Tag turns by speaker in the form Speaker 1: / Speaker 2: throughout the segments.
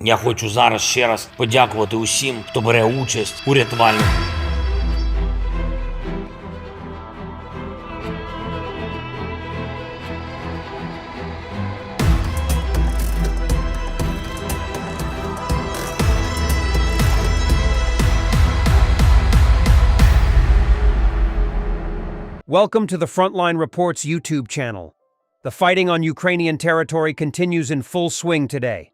Speaker 1: Я хочу зараз ще раз подякувати усім, хто бере участь у рятувальних.
Speaker 2: Welcome to the Frontline Reports YouTube channel. The fighting on Ukrainian territory continues in full swing today.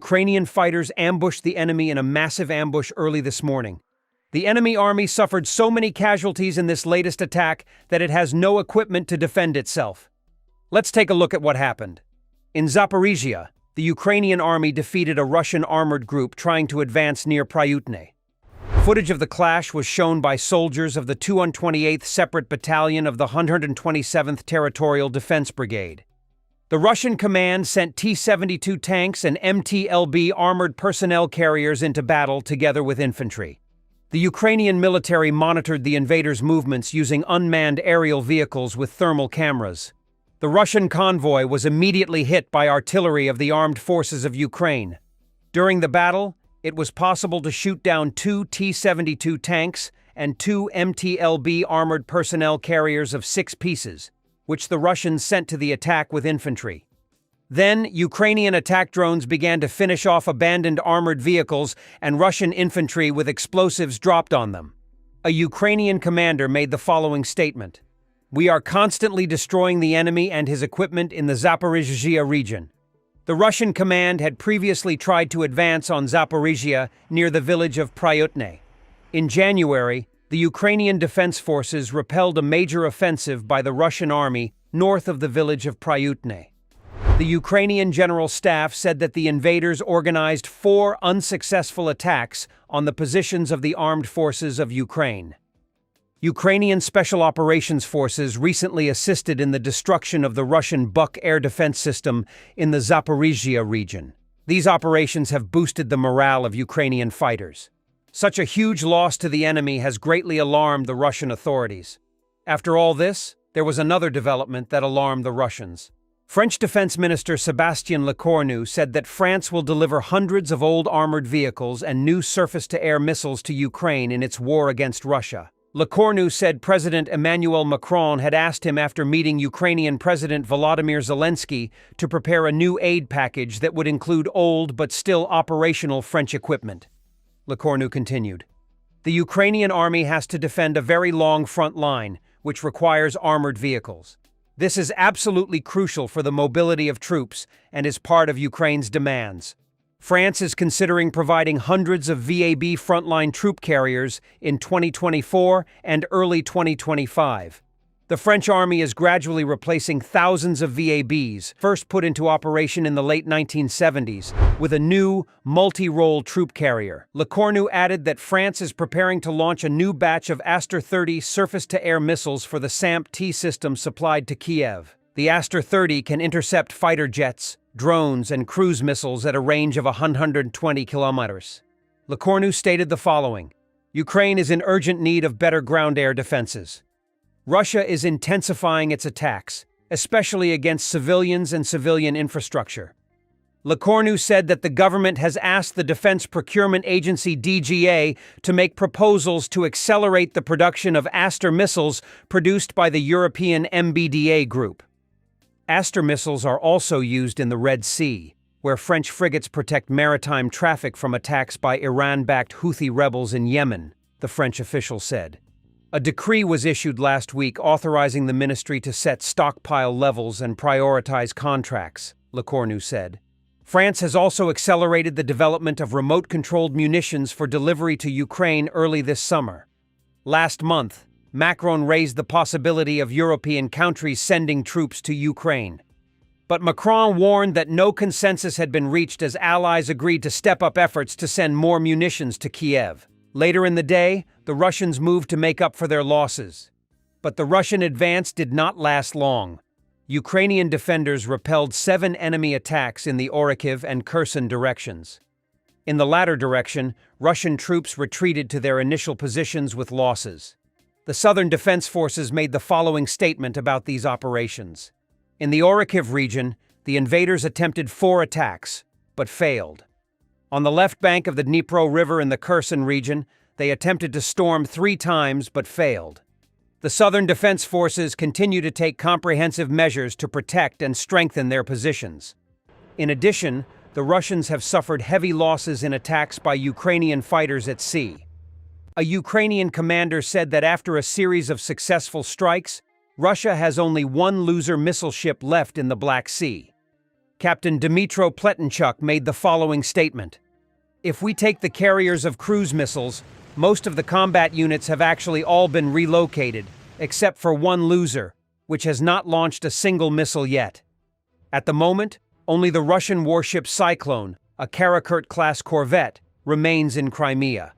Speaker 2: Ukrainian fighters ambushed the enemy in a massive ambush early this morning. The enemy army suffered so many casualties in this latest attack that it has no equipment to defend itself. Let's take a look at what happened. In Zaporizhia, the Ukrainian army defeated a Russian armored group trying to advance near Pryutne. Footage of the clash was shown by soldiers of the 228th Separate Battalion of the 127th Territorial Defense Brigade. The Russian command sent T-72 tanks and MTLB armored personnel carriers into battle together with infantry. The Ukrainian military monitored the invaders' movements using unmanned aerial vehicles with thermal cameras. The Russian convoy was immediately hit by artillery of the armed forces of Ukraine. During the battle, it was possible to shoot down 2 T-72 tanks and 2 MTLB armored personnel carriers of 6 pieces, which the Russians sent to the attack with infantry. Then, Ukrainian attack drones began to finish off abandoned armored vehicles and Russian infantry with explosives dropped on them. A Ukrainian commander made the following statement: "We are constantly destroying the enemy and his equipment in the Zaporizhia region." The Russian command had previously tried to advance on Zaporizhia near the village of Pryutne. In January, the Ukrainian Defense Forces repelled a major offensive by the Russian army north of the village of Pryutne. The Ukrainian General Staff said that the invaders organized 4 unsuccessful attacks on the positions of the armed forces of Ukraine. Ukrainian Special Operations Forces recently assisted in the destruction of the Russian Buk air defense system in the Zaporizhia region. These operations have boosted the morale of Ukrainian fighters. Such a huge loss to the enemy has greatly alarmed the Russian authorities. After all this, there was another development that alarmed the Russians. French Defense Minister Sébastien Lecornu said that France will deliver hundreds of old armored vehicles and new surface-to-air missiles to Ukraine in its war against Russia. Lecornu said President Emmanuel Macron had asked him after meeting Ukrainian President Volodymyr Zelensky to prepare a new aid package that would include old but still operational French equipment. Lecornu continued, "The Ukrainian army has to defend a very long front line, which requires armored vehicles. This is absolutely crucial for the mobility of troops and is part of Ukraine's demands. France is considering providing hundreds of VAB frontline troop carriers in 2024 and early 2025. The French army is gradually replacing thousands of VABs, first put into operation in the late 1970s, with a new, multi-role troop carrier." Lecornu added that France is preparing to launch a new batch of Aster-30 surface-to-air missiles for the SAMP-T system supplied to Kiev. The Aster-30 can intercept fighter jets, drones, and cruise missiles at a range of 120 kilometers. Lecornu stated the following: "Ukraine is in urgent need of better ground-air defenses. Russia is intensifying its attacks, especially against civilians and civilian infrastructure." Lecornu said that the government has asked the Defense Procurement Agency DGA to make proposals to accelerate the production of Aster missiles produced by the European MBDA group. Aster missiles are also used in the Red Sea, where French frigates protect maritime traffic from attacks by Iran-backed Houthi rebels in Yemen, the French official said. A decree was issued last week authorizing the ministry to set stockpile levels and prioritize contracts, Lecornu said. France has also accelerated the development of remote-controlled munitions for delivery to Ukraine early this summer. Last month, Macron raised the possibility of European countries sending troops to Ukraine. But Macron warned that no consensus had been reached as allies agreed to step up efforts to send more munitions to Kiev. Later in the day, the Russians moved to make up for their losses. But the Russian advance did not last long. Ukrainian defenders repelled 7 enemy attacks in the Orikhiv and Kherson directions. In the latter direction, Russian troops retreated to their initial positions with losses. The Southern Defense Forces made the following statement about these operations. In the Orikhiv region, the invaders attempted 4 attacks, but failed. On the left bank of the Dnipro River in the Kherson region, they attempted to storm 3 times but failed. The Southern Defense Forces continue to take comprehensive measures to protect and strengthen their positions. In addition, the Russians have suffered heavy losses in attacks by Ukrainian fighters at sea. A Ukrainian commander said that after a series of successful strikes, Russia has only one loser missile ship left in the Black Sea. Captain Dmytro Pletenchuk made the following statement: "If we take the carriers of cruise missiles, most of the combat units have actually all been relocated, except for one loser, which has not launched a single missile yet. At the moment, only the Russian warship Cyclone, a Karakurt-class corvette, remains in Crimea."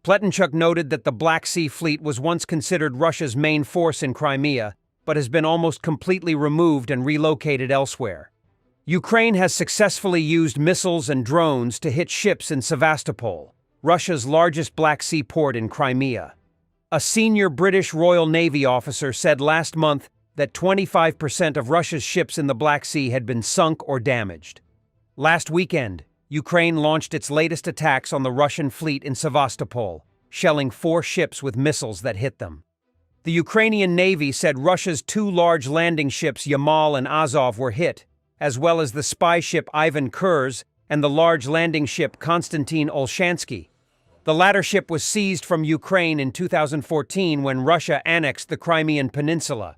Speaker 2: Pletenchuk noted that the Black Sea Fleet was once considered Russia's main force in Crimea, but has been almost completely removed and relocated elsewhere. Ukraine has successfully used missiles and drones to hit ships in Sevastopol, Russia's largest Black Sea port in Crimea. A senior British Royal Navy officer said last month that 25% of Russia's ships in the Black Sea had been sunk or damaged. Last weekend, Ukraine launched its latest attacks on the Russian fleet in Sevastopol, shelling 4 ships with missiles that hit them. The Ukrainian Navy said Russia's 2 large landing ships Yamal and Azov were hit, as well as the spy ship Ivan Kurs and the large landing ship Konstantin Olshansky. The latter ship was seized from Ukraine in 2014 when Russia annexed the Crimean Peninsula.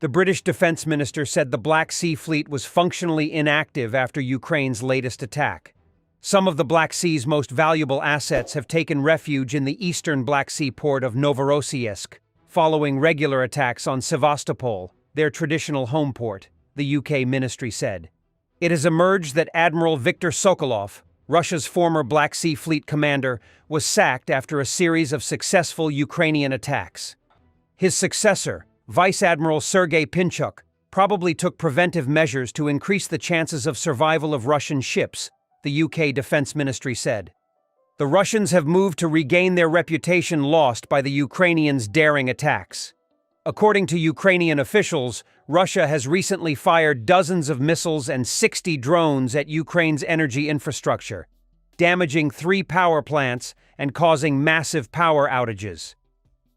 Speaker 2: The British Defense Minister said the Black Sea Fleet was functionally inactive after Ukraine's latest attack. Some of the Black Sea's most valuable assets have taken refuge in the eastern Black Sea port of Novorossiysk, following regular attacks on Sevastopol, their traditional home port, the UK ministry said. It has emerged that Admiral Viktor Sokolov, Russia's former Black Sea Fleet commander, was sacked after a series of successful Ukrainian attacks. His successor, Vice Admiral Sergei Pinchuk, probably took preventive measures to increase the chances of survival of Russian ships, the UK Defense Ministry said. The Russians have moved to regain their reputation lost by the Ukrainians' daring attacks. According to Ukrainian officials, Russia has recently fired dozens of missiles and 60 drones at Ukraine's energy infrastructure, damaging 3 power plants and causing massive power outages.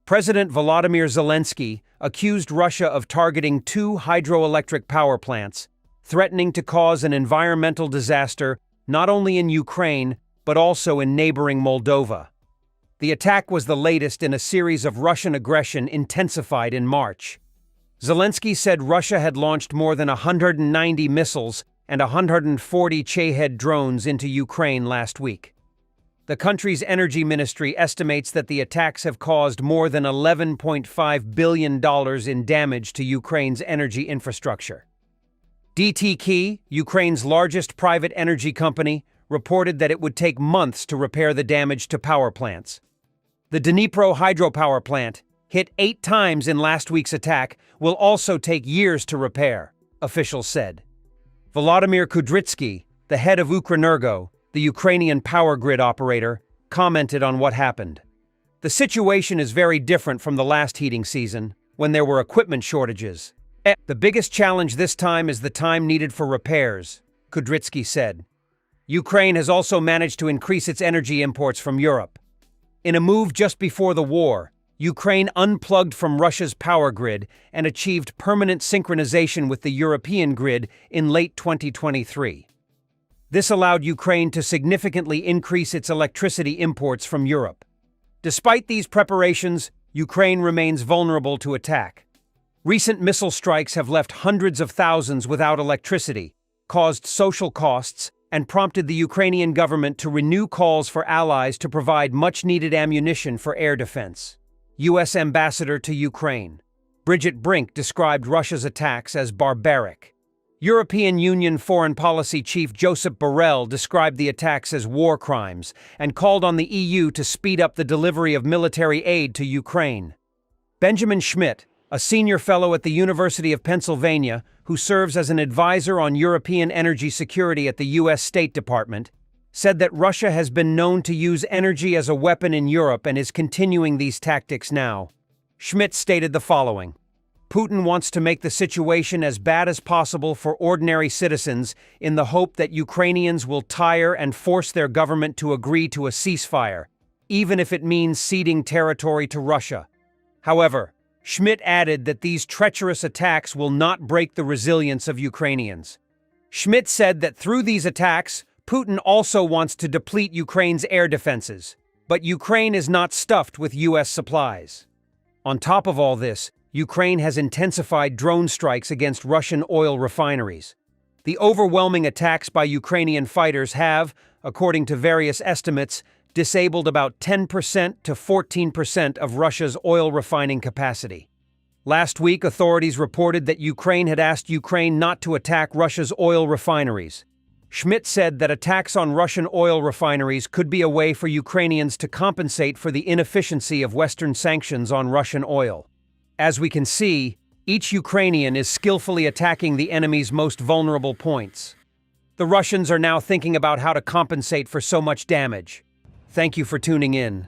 Speaker 2: President Volodymyr Zelensky accused Russia of targeting 2 hydroelectric power plants, threatening to cause an environmental disaster not only in Ukraine, but also in neighboring Moldova. The attack was the latest in a series of Russian aggression intensified in March. Zelensky said Russia had launched more than 190 missiles and 140 Shahed drones into Ukraine last week. The country's energy ministry estimates that the attacks have caused more than $11.5 billion in damage to Ukraine's energy infrastructure. DTK, Ukraine's largest private energy company, reported that it would take months to repair the damage to power plants. The Dnipro hydropower plant, hit 8 times in last week's attack, will also take years to repair, officials said. Volodymyr Kudrytsky, the head of Ukrenergo, the Ukrainian power grid operator, commented on what happened. "The situation is very different from the last heating season, when there were equipment shortages. The biggest challenge this time is the time needed for repairs," Kudrytsky said. Ukraine has also managed to increase its energy imports from Europe. In a move just before the war, Ukraine unplugged from Russia's power grid and achieved permanent synchronization with the European grid in late 2023. This allowed Ukraine to significantly increase its electricity imports from Europe. Despite these preparations, Ukraine remains vulnerable to attack. Recent missile strikes have left hundreds of thousands without electricity, caused social costs, and prompted the Ukrainian government to renew calls for allies to provide much-needed ammunition for air defense. U.S. Ambassador to Ukraine Bridget Brink described Russia's attacks as barbaric. European Union Foreign Policy Chief Josep Borrell described the attacks as war crimes and called on the EU to speed up the delivery of military aid to Ukraine. Benjamin Schmidt, a senior fellow at the University of Pennsylvania who serves as an advisor on European energy security at the U.S. State Department, said that Russia has been known to use energy as a weapon in Europe and is continuing these tactics now. Schmidt stated the following: Putin wants to make the situation as bad as possible for ordinary citizens in the hope that Ukrainians will tire and force their government to agree to a ceasefire, even if it means ceding territory to Russia. However, Schmidt added that these treacherous attacks will not break the resilience of Ukrainians. Schmidt said that through these attacks, Putin also wants to deplete Ukraine's air defenses, but Ukraine is not stuffed with U.S. supplies. On top of all this, Ukraine has intensified drone strikes against Russian oil refineries. The overwhelming attacks by Ukrainian fighters have, according to various estimates, disabled about 10% to 14% of Russia's oil refining capacity. Last week, authorities reported that Ukraine had asked Ukraine not to attack Russia's oil refineries. Schmidt said that attacks on Russian oil refineries could be a way for Ukrainians to compensate for the inefficiency of Western sanctions on Russian oil. As we can see, each Ukrainian is skillfully attacking the enemy's most vulnerable points. The Russians are now thinking about how to compensate for so much damage. Thank you for tuning in.